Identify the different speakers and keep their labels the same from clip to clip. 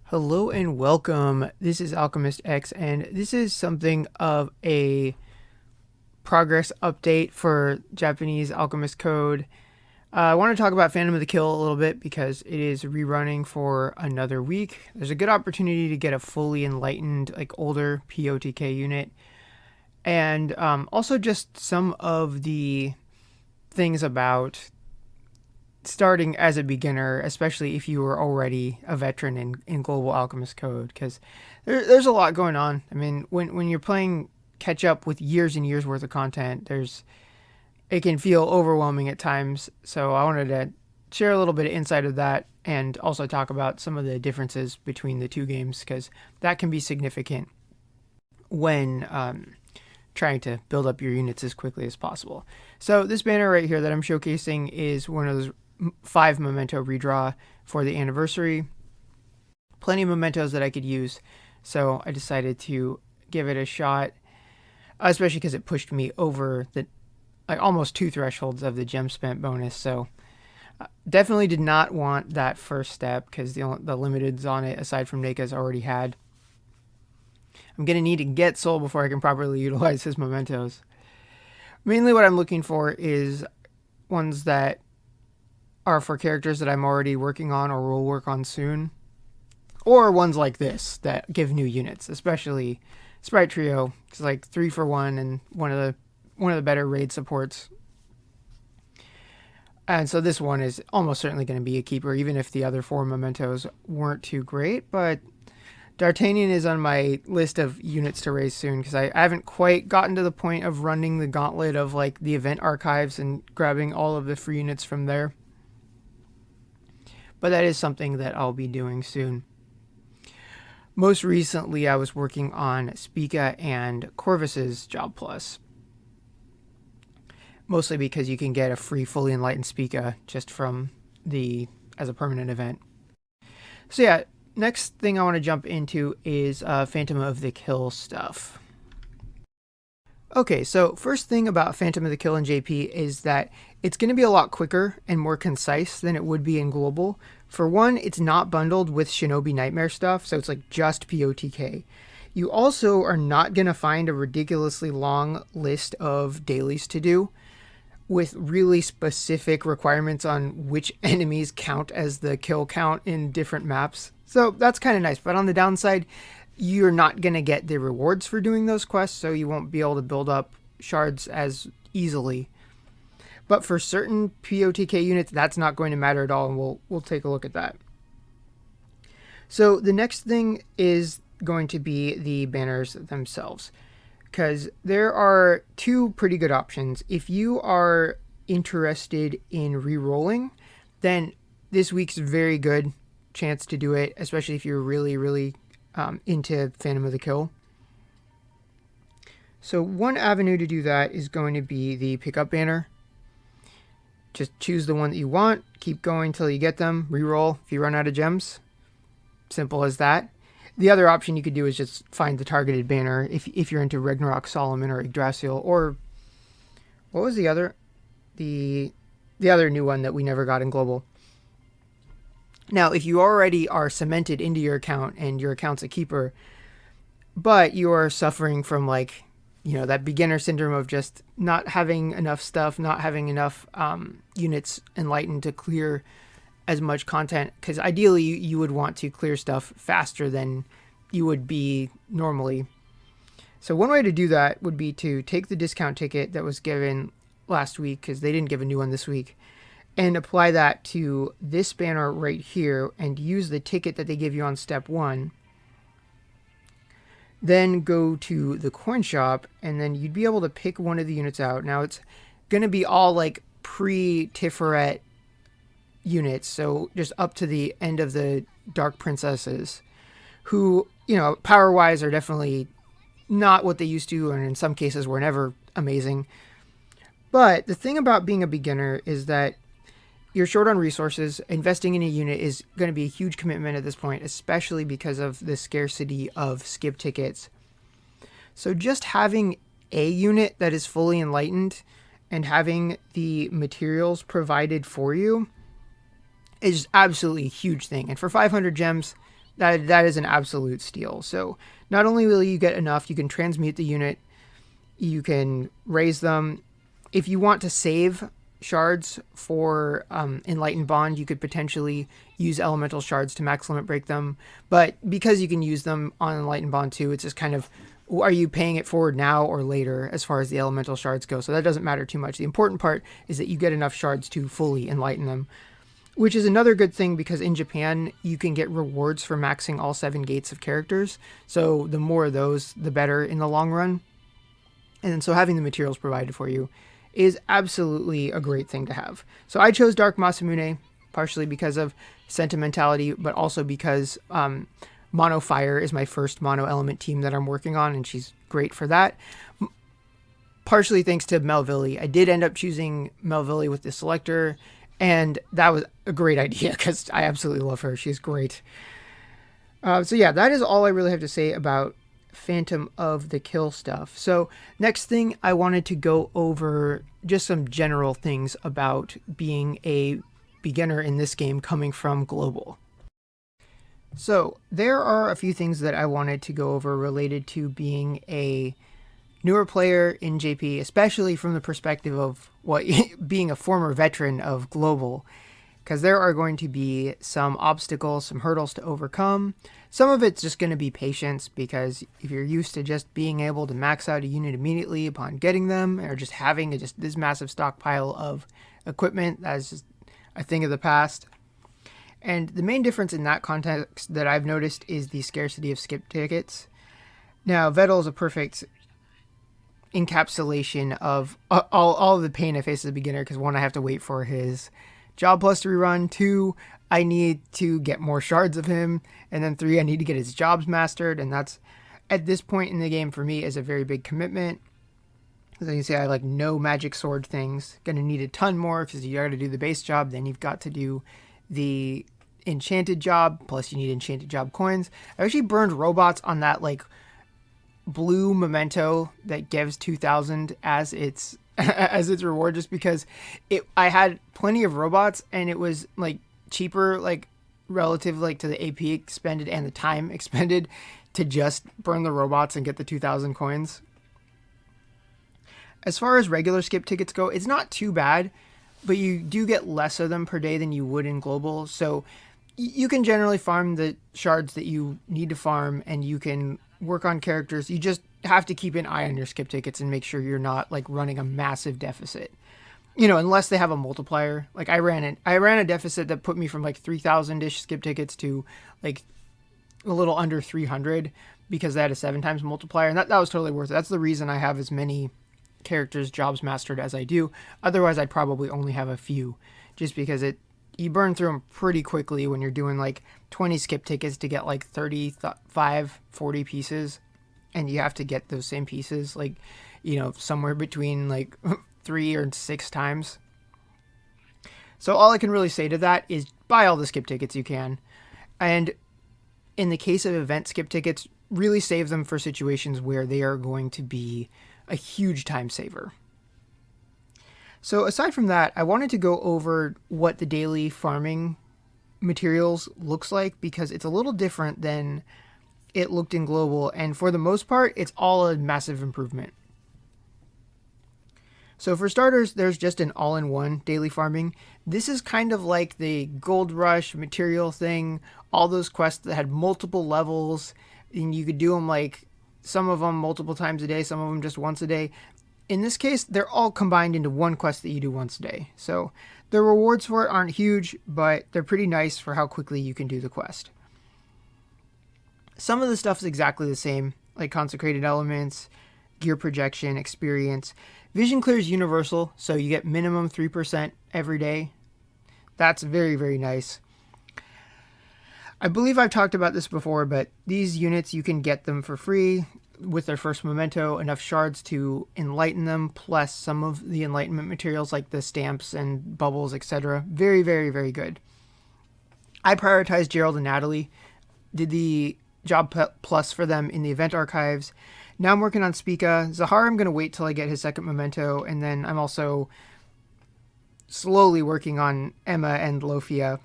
Speaker 1: Hello and welcome. This is Alchemist X, and this is something of a progress update for Japanese Alchemist code. I want to talk about Phantom of the Kill a little bit because it is rerunning for another week. There's a good opportunity to get a fully enlightened, like older Potk unit, and also just some of the things about starting as a beginner, especially if you were already a veteran in Global Alchemist Code, because there's a lot going on. I mean, when you're playing catch up with years and years worth of content, it can feel overwhelming at times. So I wanted to share a little bit of insight of that and also talk about some of the differences between the two games, because that can be significant when trying to build up your units as quickly as possible. So this banner right here that I'm showcasing is one of those 5 memento redraw for the anniversary. Plenty of mementos that I could use, so I decided to give it a shot, especially because it pushed me over the almost 2 thresholds of the gem spent bonus. So definitely did not want that first step because the limiteds on it, aside from Naka's, already had. I'm going to need to get Soul before I can properly utilize his mementos. Mainly what I'm looking for is ones that are for characters that I'm already working on or will work on soon. Or ones like this that give new units, especially Sprite Trio. It's like 3 for 1 and one of the better raid supports. And so this one is almost certainly going to be a keeper, even if the other 4 mementos weren't too great. But D'Artagnan is on my list of units to raise soon because I haven't quite gotten to the point of running the gauntlet of like the event archives and grabbing all of the free units from there. But that is something that I'll be doing soon. Most recently, I was working on Spica and Corvus's Job Plus. Mostly because you can get a free fully enlightened Spica just from as a permanent event. So yeah, next thing I want to jump into is Phantom of the Kill stuff. Okay, so first thing about Phantom of the Kill in JP is that it's going to be a lot quicker and more concise than it would be in Global. For one, it's not bundled with Shinobi Nightmare stuff, so it's like just POTK. You also are not going to find a ridiculously long list of dailies to do with really specific requirements on which enemies count as the kill count in different maps. So that's kind of nice, but on the downside, you're not going to get the rewards for doing those quests, so you won't be able to build up shards as easily. But for certain POTK units, that's not going to matter at all, and we'll take a look at that. So the next thing is going to be the banners themselves, because there are 2 pretty good options. If you are interested in re-rolling, then this week's a very good chance to do it, especially if you're really, really into Phantom of the Kill. So one avenue to do that is going to be the pickup banner. Just choose the one that you want, keep going till you get them, reroll if you run out of gems. Simple as that. The other option you could do is just find the targeted banner if you're into Ragnarok Solomon or Yggdrasil, or what was the other? The other new one that we never got in Global. Now, if you already are cemented into your account and your account's a keeper, but you are suffering from that beginner syndrome of just not having enough stuff, not having enough units enlightened to clear as much content, because ideally you would want to clear stuff faster than you would be normally. So one way to do that would be to take the discount ticket that was given last week, because they didn't give a new one this week, and apply that to this banner right here and use the ticket that they give you on step 1. Then go to the coin shop, and then you'd be able to pick one of the units out. Now it's going to be all like pre-Tiferet units, so just up to the end of the Dark Princesses, who, power-wise are definitely not what they used to, and in some cases were never amazing. But the thing about being a beginner is that you're short on resources. Investing in a unit is going to be a huge commitment at this point, especially because of the scarcity of skip tickets. So just having a unit that is fully enlightened and having the materials provided for you is absolutely a huge thing. And for 500 gems, that is an absolute steal. So not only will you get enough, you can transmute the unit, you can raise them. If you want to save shards for Enlightened Bond, you could potentially use elemental shards to max limit break them. But because you can use them on Enlightened Bond too, it's just kind of, are you paying it forward now or later as far as the elemental shards go? So that doesn't matter too much. The important part is that you get enough shards to fully enlighten them, which is another good thing because in Japan, you can get rewards for maxing all 7 gates of characters. So the more of those, the better in the long run. And so having the materials provided for you is absolutely a great thing to have. So I chose Dark Masamune, partially because of sentimentality, but also because Mono Fire is my first mono element team that I'm working on, and she's great for that. Partially thanks to Melville. I did end up choosing Melville with the selector, and that was a great idea because I absolutely love her. She's great. So yeah, that is all I really have to say about Phantom of the Kill stuff. So next thing, I wanted to go over just some general things about being a beginner in this game coming from global. So there are a few things that I wanted to go over related to being a newer player in JP, especially from the perspective of what being a former veteran of global, because there are going to be some obstacles, some hurdles to overcome. Some of it's just going to be patience, because if you're used to just being able to max out a unit immediately upon getting them, or just having just this massive stockpile of equipment, that's just a thing of the past. And the main difference in that context that I've noticed is the scarcity of skip tickets. Now, Vettel is a perfect encapsulation of all of the pain I face as a beginner, because 1, I have to wait for his Job Plus to rerun, 2, I need to get more shards of him, and then 3, I need to get his jobs mastered, and that's, at this point in the game for me, is a very big commitment. As you can see, I like no magic sword things. Gonna need a ton more, because you gotta do the base job, then you've got to do the enchanted job, plus you need enchanted job coins. I actually burned robots on that like blue memento that gives 2,000 as its as its reward, just because I had plenty of robots and it was like cheaper, like relative like to the AP expended and the time expended to just burn the robots and get the 2,000 coins. As far as regular skip tickets go, it's not too bad, but you do get less of them per day than you would in global. So you can generally farm the shards that you need to farm, and you can work on characters. You just have to keep an eye on your skip tickets and make sure you're not like running a massive deficit. You know, unless they have a multiplier. Like I ran a deficit that put me from like 3,000-ish skip tickets to like a little under 300 because they had a 7 times multiplier, and that was totally worth it. That's the reason I have as many characters jobs mastered as I do. Otherwise, I'd probably only have a few, just because you burn through them pretty quickly when you're doing like 20 skip tickets to get like 35, 40 pieces, and you have to get those same pieces like, you know, somewhere between like 3 or 6 times. So all I can really say to that is buy all the skip tickets you can, and in the case of event skip tickets, really save them for situations where they are going to be a huge time saver. So aside from that, I wanted to go over what the daily farming materials looks like, because it's a little different than it looked in global, and for the most part, it's all a massive improvement. So for starters, there's just an all-in-one daily farming. This is kind of like the Gold Rush material thing, all those quests that had multiple levels, and you could do them like some of them multiple times a day, some of them just once a day. In this case, they're all combined into one quest that you do once a day. So the rewards for it aren't huge, but they're pretty nice for how quickly you can do the quest. Some of the stuff is exactly the same, like consecrated elements, gear projection, experience. Vision clear is universal, so you get minimum 3% every day. That's very, very nice. I believe I've talked about this before, but these units, you can get them for free with their first memento, enough shards to enlighten them, plus some of the enlightenment materials like the stamps and bubbles, etc. Very, very, very good. I prioritized Gerald and Natalie, did the job plus for them in the event archives. Now I'm working on Spica. Zahar, I'm going to wait till I get his second memento, and then I'm also slowly working on Emma and Lofia.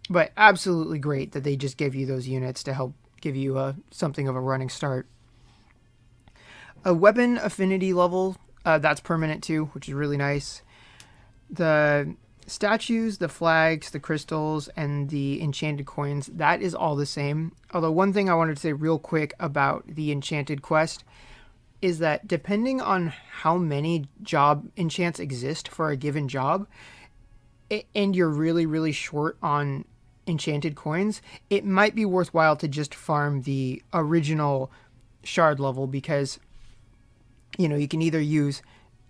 Speaker 1: But absolutely great that they just give you those units to help give you something of a running start. A weapon affinity level, that's permanent too, which is really nice. The statues, the flags, the crystals, and the enchanted coins, that is all the same. Although one thing I wanted to say real quick about the enchanted quest is that depending on how many job enchants exist for a given job, and you're really, really short on enchanted coins, it might be worthwhile to just farm the original shard level because, you can either use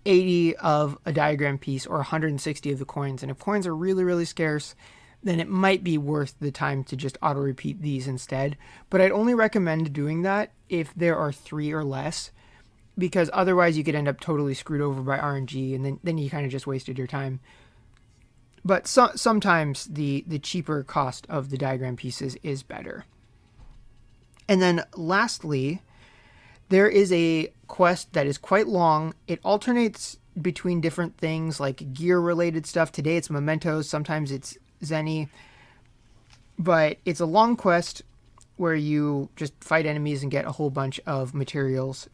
Speaker 1: 80 of a diagram piece or 160 of the coins. And if coins are really, really scarce, then it might be worth the time to just auto repeat these instead. But I'd only recommend doing that if there are 3 or less, because otherwise you could end up totally screwed over by RNG, and then you kind of just wasted your time. But sometimes the cheaper cost of the diagram pieces is better. And then lastly, there is a quest that is quite long. It alternates between different things like gear related stuff. Today it's mementos, sometimes it's Zenny. But it's a long quest where you just fight enemies and get a whole bunch of materials.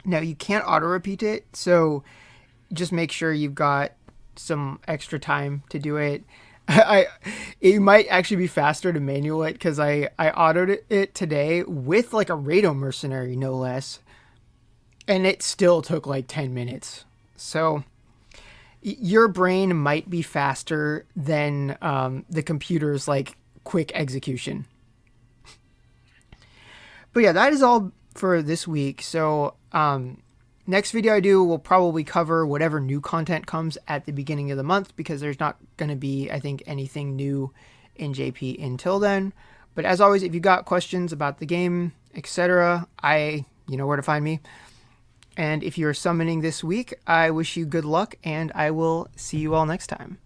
Speaker 1: Now you can't auto repeat it, so just make sure you've got some extra time to do it. It might actually be faster to manual it because I autoed it today with like a Redraw mercenary, no less, and it still took like 10 minutes. So your brain might be faster than the computer's like quick execution. But yeah, that is all for this week. So next video I do will probably cover whatever new content comes at the beginning of the month, because there's not going to be, I think, anything new in JP until then. But as always, if you got questions about the game, etc., you know where to find me. And if you're summoning this week, I wish you good luck, and I will see you all next time.